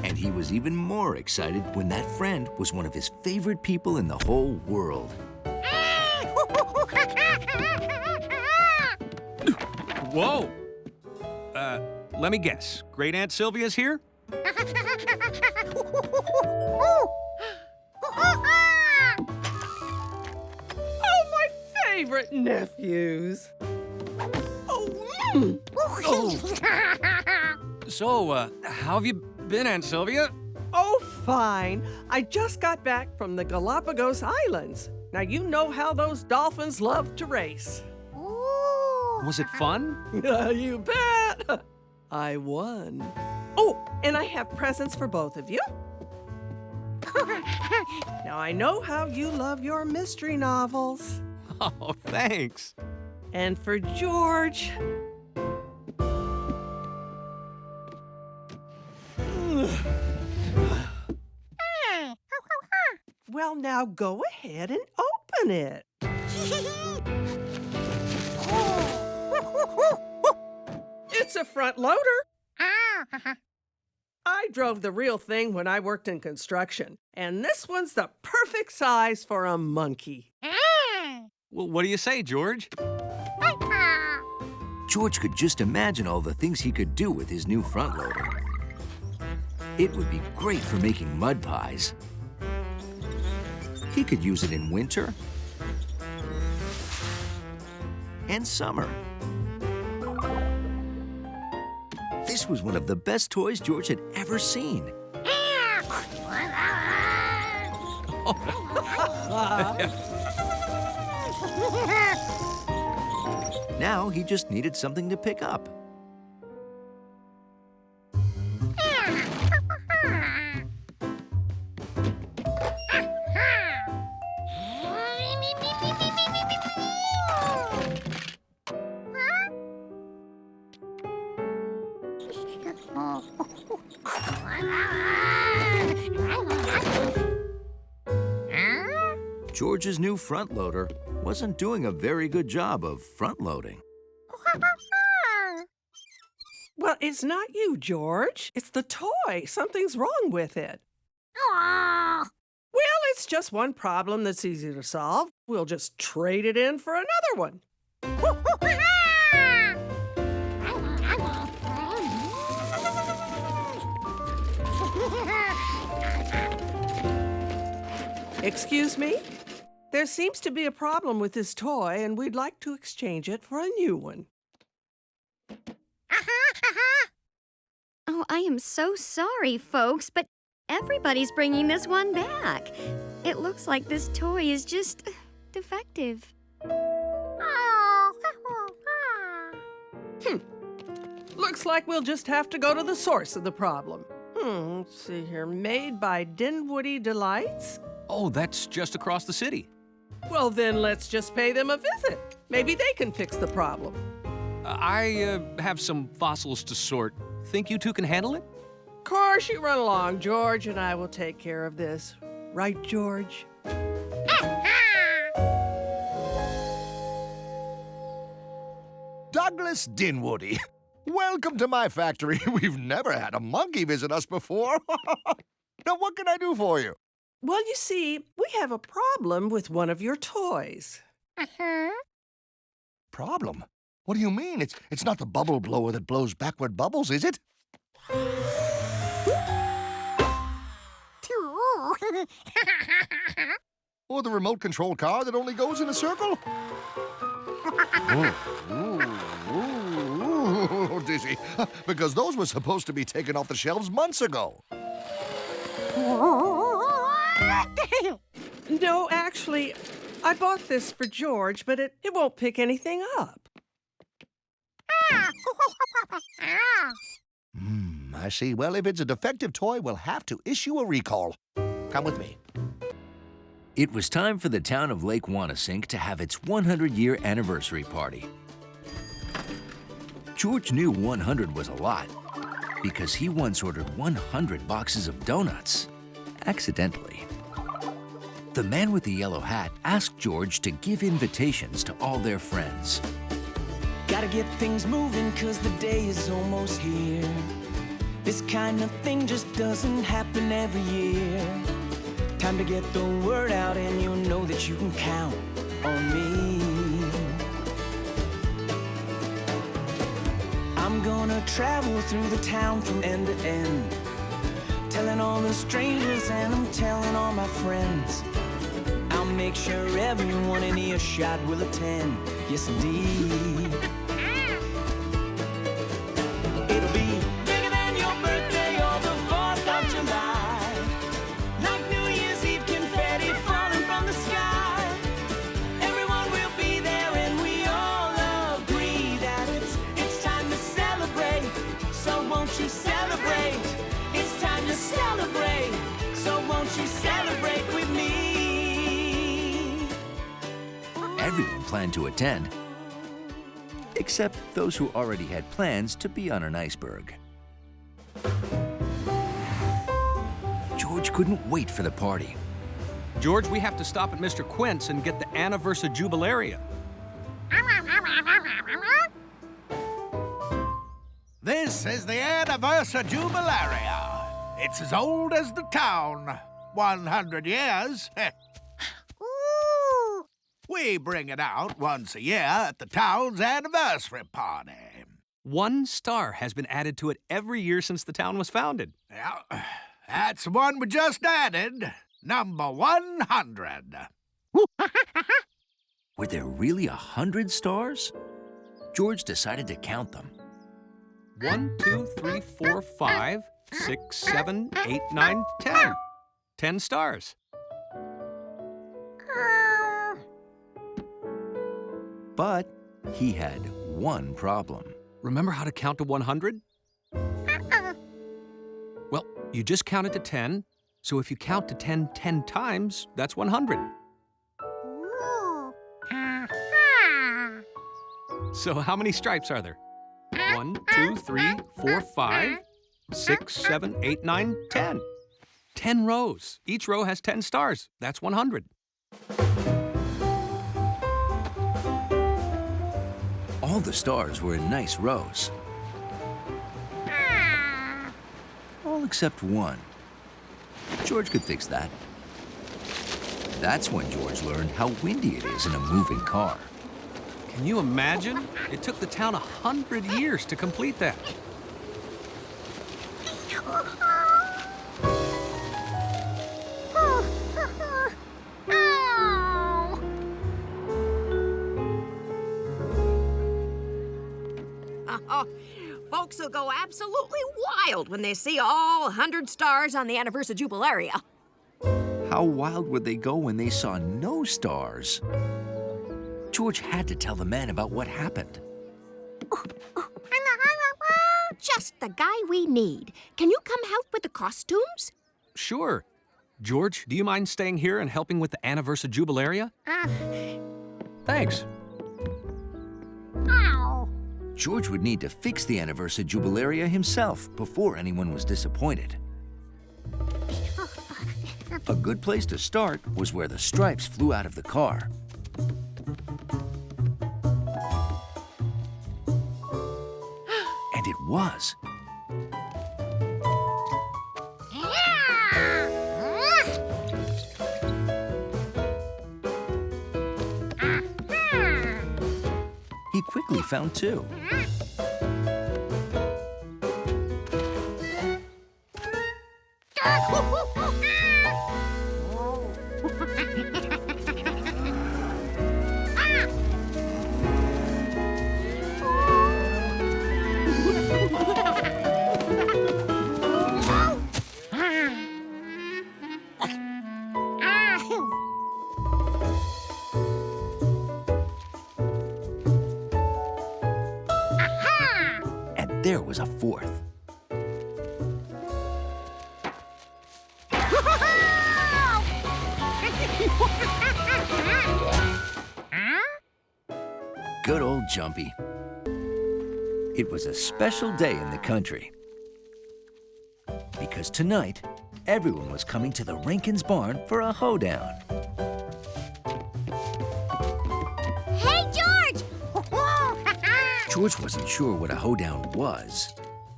And he was even more excited when that friend was one of his favorite people in the whole world. Whoa! Let me guess. Great Aunt Sylvia's here? Oh, my favorite nephews. Oh. So, how have you been, Aunt Sylvia? Oh, fine. I just got back from the Galapagos Islands. Now, you know how those dolphins love to race. Was it fun? You bet. I won. Oh, and I have presents for both of you. Now, I know how you love your mystery novels. Oh, thanks. And for George... Well, now go ahead and open it. It's a front loader. I drove the real thing when I worked in construction, and this one's the perfect size for a monkey. Well, what do you say, George? George could just imagine all the things he could do with his new front loader. It would be great for making mud pies. He could use it in winter and summer. This was one of the best toys George had ever seen. Now he just needed something to pick up. George's new front loader wasn't doing a very good job of front loading. Well, it's not you, George. It's the toy. Something's wrong with it. Well, it's just one problem that's easy to solve. We'll just trade it in for another one. Excuse me? There seems to be a problem with this toy, and we'd like to exchange it for a new one. Oh, I am so sorry, folks, but everybody's bringing this one back. It looks like this toy is just defective. Looks like we'll just have to go to the source of the problem. Let's see here. Made by Dinwoody Delights? Oh, that's just across the city. Well, then let's just pay them a visit. Maybe they can fix the problem. I have some fossils to sort. Think you two can handle it? Of course, you run along, George, and I will take care of this. Right, George? Douglas Dinwoody. Welcome to my factory. We've never had a monkey visit us before. Now, what can I do for you? Well, you see, we have a problem with one of your toys. Problem? What do you mean? It's not the bubble blower that blows backward bubbles, is it? Or the remote control car that only goes in a circle? Ooh, dizzy. Because those were supposed to be taken off the shelves months ago. No, actually, I bought this for George, but it won't pick anything up. I see. Well, if it's a defective toy, we'll have to issue a recall. Come with me. It was time for the town of Lake Wanasink to have its 100-year anniversary party. George knew 100 was a lot because he once ordered 100 boxes of donuts, accidentally. The man with the yellow hat asked George to give invitations to all their friends. Gotta get things moving 'cause the day is almost here. This kind of thing just doesn't happen every year. Time to get the word out, and you know that you can count on me. I'm gonna travel through the town from end to end, telling all the strangers and I'm telling all my friends. I'll make sure everyone in earshot will attend. Yes, indeed. It'll be bigger than your birthday or the 4th of July. Like New Year's Eve confetti falling from the sky. Everyone will be there and we all agree that it's time to celebrate. So won't you celebrate? It's time to celebrate. So won't you celebrate with me? Everyone planned to attend, except those who already had plans to be on an iceberg. George couldn't wait for the party. George, we have to stop at Mr. Quint's and get the Anniversary Jubilaria. This is the Anniversary Jubilaria. It's as old as the town. 100 years. We bring it out once a year at the town's anniversary party. 1 star has been added to it every year since the town was founded. Yeah, that's the one we just added. Number 100. Were there really 100 stars? George decided to count them. 1, 2, 3, 4, 5, 6, 7, 8, 9, 10. 10 stars. But he had one problem. Remember how to count to 100? Well, you just counted to 10, so if you count to 10 10 times, that's 100. So how many stripes are there? 1, 2, 3, 4, 5, 6, 7, 8, 9, 10. 10 rows. Each row has 10 stars. That's 100. All the stars were in nice rows. All except one. George could fix that. That's when George learned how windy it is in a moving car. Can you imagine? It took the town 100 years to complete that. Folks will go absolutely wild when they see all 100 stars on the Anniversary Jubilaria. How wild would they go when they saw no stars? George had to tell the man about what happened. Just the guy we need. Can you come help with the costumes? Sure. George, do you mind staying here and helping with the Anniversary Jubilaria? Thanks. George would need to fix the Anniversary Jubilaria himself before anyone was disappointed. A good place to start was where the stripes flew out of the car. And it was. He quickly found two. And there was a fourth. Good old Jumpy. It was a special day in the country. Because tonight, everyone was coming to the Rankin's barn for a hoedown. Hey, George! George wasn't sure what a hoedown was,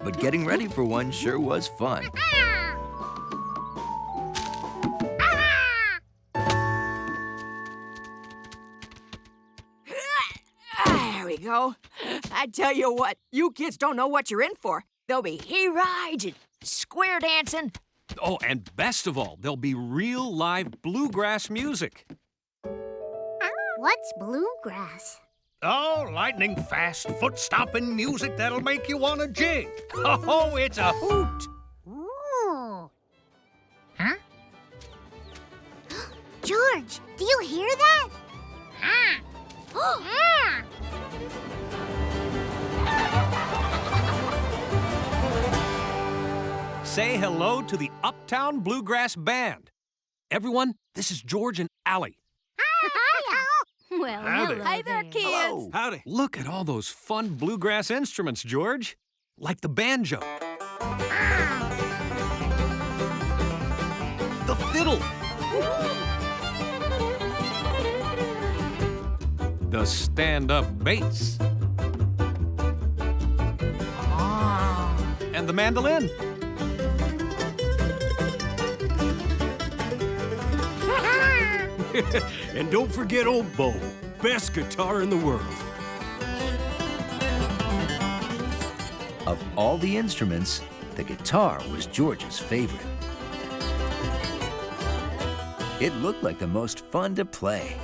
but getting ready for one sure was fun. There we go. I tell you what, you kids don't know what you're in for. There'll be he-rides and square dancing. Oh, and best of all, there'll be real live bluegrass music. What's bluegrass? Oh, lightning-fast, foot-stomping music that'll make you want to jig. Oh, it's a hoot. Ooh. Huh? George, do you hear that? Say hello to the Uptown Bluegrass Band. Everyone, this is George and Allie. Well, Howdy. hello Hi there, kids. Hello. Howdy. Look at all those fun bluegrass instruments, George. Like the banjo. The fiddle. The stand-up bass. And the mandolin. And don't forget old Bo, best guitar in the world. Of all the instruments, the guitar was George's favorite. It looked like the most fun to play.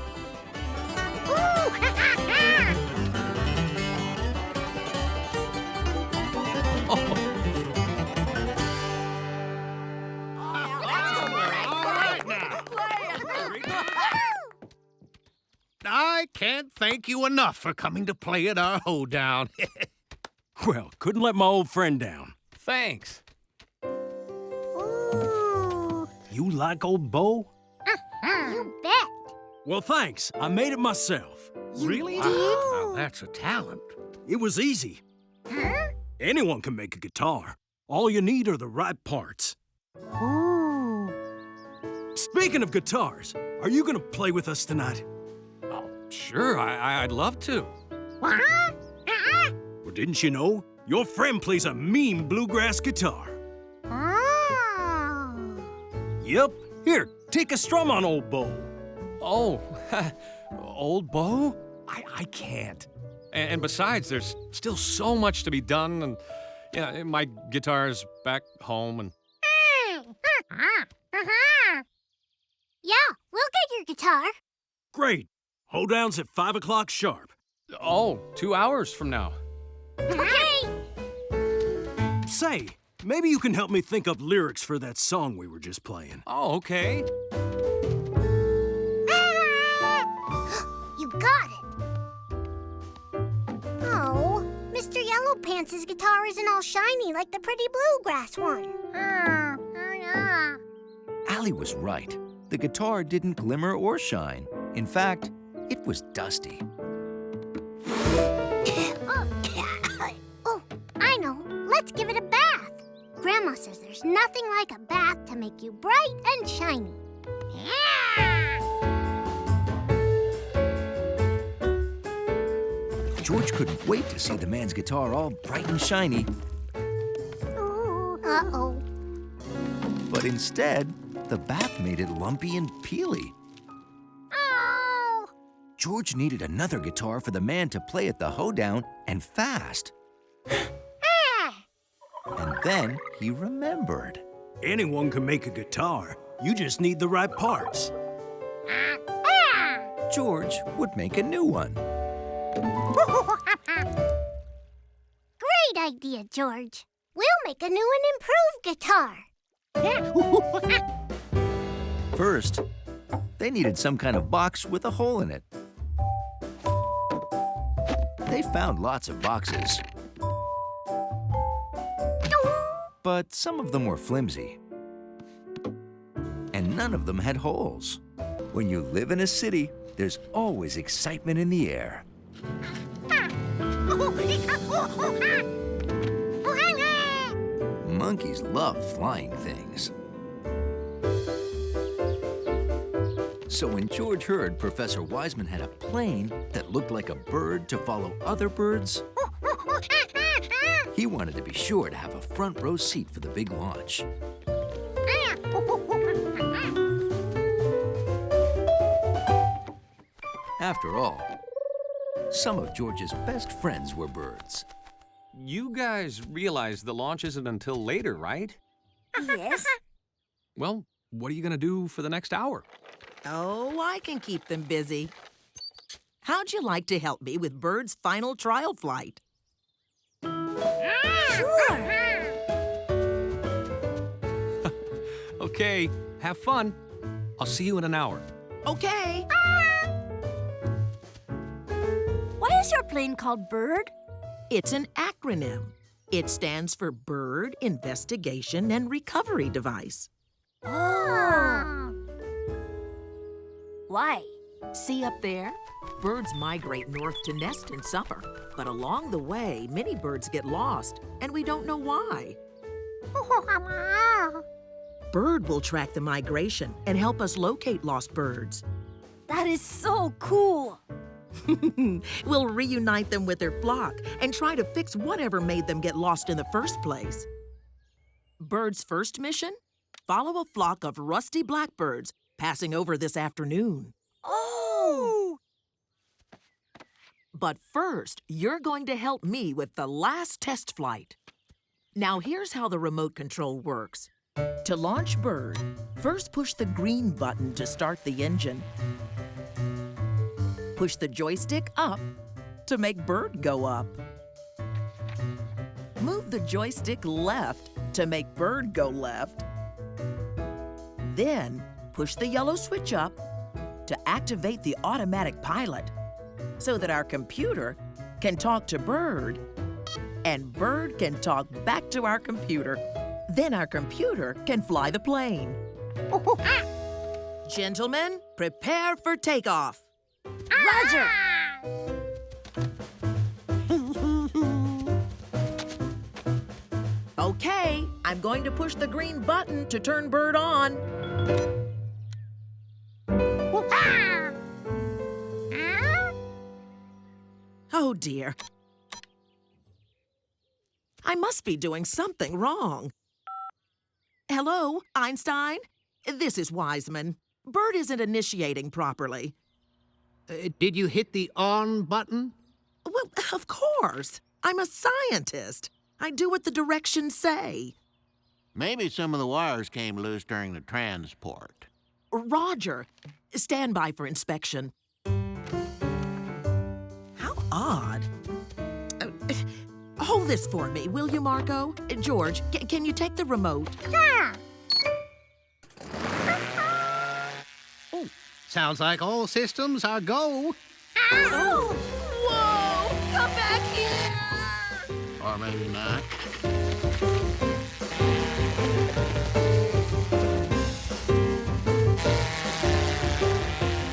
I can't thank you enough for coming to play at our hoedown. Well, couldn't let my old friend down. Thanks. Ooh. You like old Bo? You bet. Well, thanks. I made it myself. Really? did? Wow, that's a talent. It was easy. Huh? Anyone can make a guitar. All you need are the right parts. Ooh. Speaking of guitars, are you gonna play with us tonight? Oh, sure, I'd love to. What? Well, didn't you know? Your friend plays a mean bluegrass guitar. Oh. Yep. Here, take a strum on old Bo. Oh, old Bo? I can't. And besides, there's still so much to be done, and yeah, my guitar's back home, and Yeah, we'll get your guitar. Great. Hoedown's at 5 o'clock sharp. oh, 2 hours from now. Okay. Say, maybe you can help me think up lyrics for that song we were just playing. Oh, okay. You got it. Oh, Mr. Yellow Pants' guitar isn't all shiny like the pretty bluegrass one. Allie was right. The guitar didn't glimmer or shine. In fact, it was dusty. Oh, I know. Let's give it a bath. Grandma says there's nothing like a bath to make you bright and shiny. George couldn't wait to see the man's guitar all bright and shiny, Ooh, uh-oh. but instead, the bath made it lumpy and peely. Oh. George needed another guitar for the man to play at the hoedown, and fast. And then he remembered. Anyone can make a guitar. You just need the right parts. George would make a new one. Great idea, George. We'll make a new and improved guitar. First, they needed some kind of box with a hole in it. They found lots of boxes, but some of them were flimsy, and none of them had holes. When you live in a city, there's always excitement in the air. Monkeys love flying things. So when George heard Professor Wiseman had a plane that looked like a bird to follow other birds, He wanted to be sure to have a front row seat for the big launch. After all, some of George's best friends were birds. You guys realize the launch isn't until later, right? Yes. Well, what are you going to do for the next hour? Oh, I can keep them busy. How'd you like to help me with Bird's final trial flight? Sure. Okay, have fun. I'll see you in an hour. Okay. Why is your plane called Bird? It's an acronym. It stands for Bird Investigation and Recovery Device. Oh. Why? See up there? Birds migrate north to nest in summer, but along the way, many birds get lost, and we don't know why. Bird will track the migration and help us locate lost birds. That is so cool. We'll reunite them with their flock and try to fix whatever made them get lost in the first place. Bird's first mission? Follow a flock of rusty blackbirds passing over this afternoon. Oh! But first, you're going to help me with the last test flight. Now here's how the remote control works. To launch Bird, first push the green button to start the engine. Push the joystick up to make Bird go up. Move the joystick left to make Bird go left. Then push the yellow switch up to activate the automatic pilot so that our computer can talk to Bird and Bird can talk back to our computer. Then our computer can fly the plane. Gentlemen, prepare for takeoff. Roger! Okay, I'm going to push the green button to turn Bird on. Oh dear. I must be doing something wrong. Hello, Einstein? This is Wiseman. Bird isn't initiating properly. Did you hit the on button? Well, of course. I'm a scientist. I do what the directions say. Maybe some of the wires came loose during the transport. Roger, stand by for inspection. How odd. Hold this for me, will you, Marco? George, can you take the remote? Sure. Oh, sounds like all systems are go. Ow! Whoa! Come back here! Or maybe not.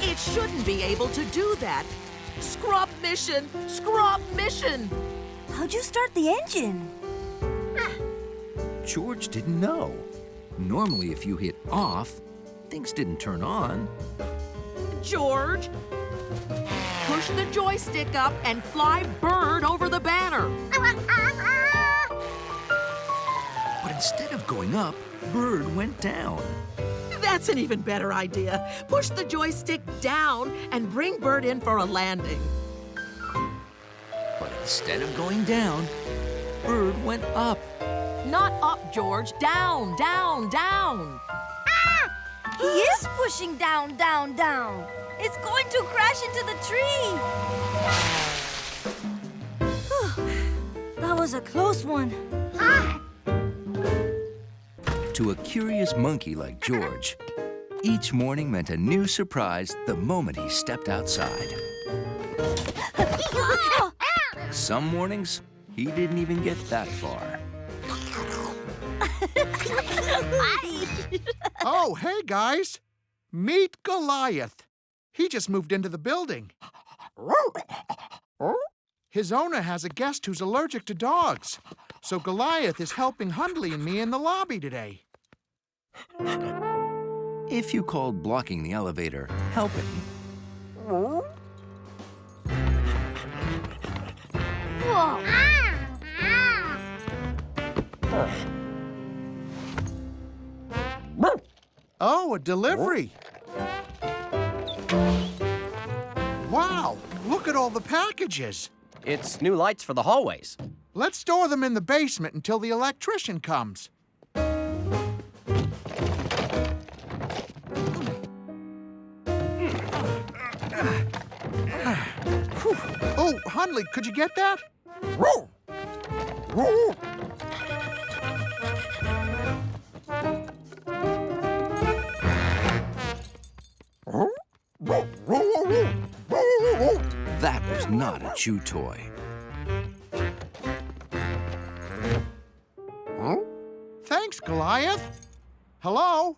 It shouldn't be able to do that. Scrub mission! Scrub mission! How'd you start the engine? George didn't know. Normally, if you hit off, things didn't turn on. George, push the joystick up and fly Bird over the banner. But instead of going up, Bird went down. That's an even better idea. Push the joystick down and bring Bird in for a landing. But instead of going down, Bird went up. Not up, George. Down, down, down. He is pushing down, down, down. It's going to crash into the tree. That was a close one. To a curious monkey like George, each morning meant a new surprise the moment he stepped outside. Some mornings, he didn't even get that far. Oh, hey, guys. Meet Goliath. He just moved into the building. His owner has a guest who's allergic to dogs, so Goliath is helping Hundley and me in the lobby today. If you called blocking the elevator helping, Whoa! Oh, a delivery. Wow, look at all the packages. It's new lights for the hallways. Let's store them in the basement until the electrician comes. Oh, Hundley, could you get that? That was not a chew toy. Thanks, Goliath. Hello?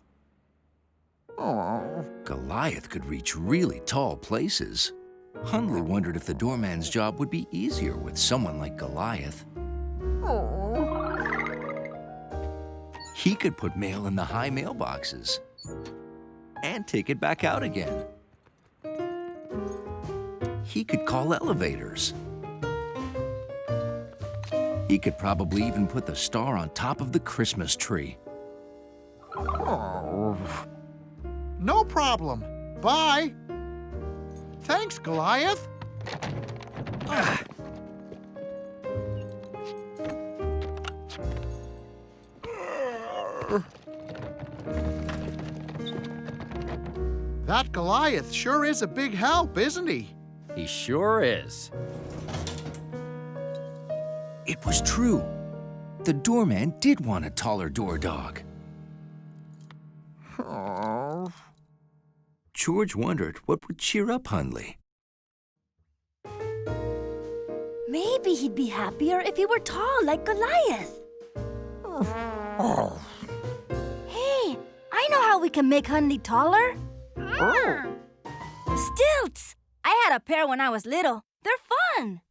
Goliath could reach really tall places. Hundley wondered if the doorman's job would be easier with someone like Goliath. He could put mail in the high mailboxes and take it back out again. He could call elevators. He could probably even put the star on top of the Christmas tree. No problem. Bye. Thanks, Goliath. That Goliath sure is a big help, isn't he? He sure is. It was true. The doorman did want a taller door dog. George wondered what would cheer up Hundley. Maybe he'd be happier if he were tall like Goliath. Hey, I know how we can make Hundley taller. Stilts! I had a pair when I was little. They're fun.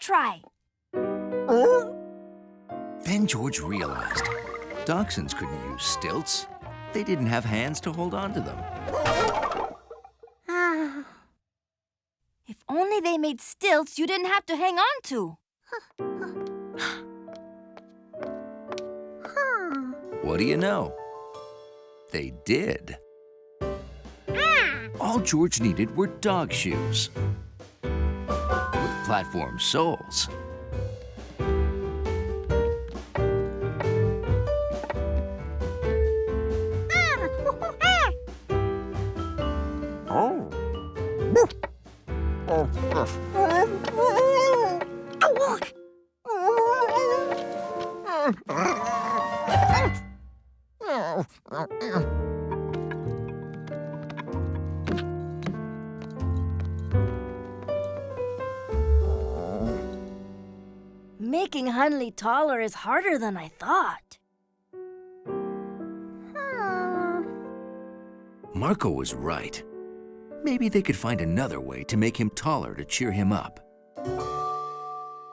Try. Then George realized dachshunds couldn't use stilts. They didn't have hands to hold on to them. If only they made stilts you didn't have to hang on to. What do you know? They did. All George needed were dog shoes with platform soles. Making Hundley taller is harder than I thought. Marco was right. Maybe they could find another way to make him taller to cheer him up.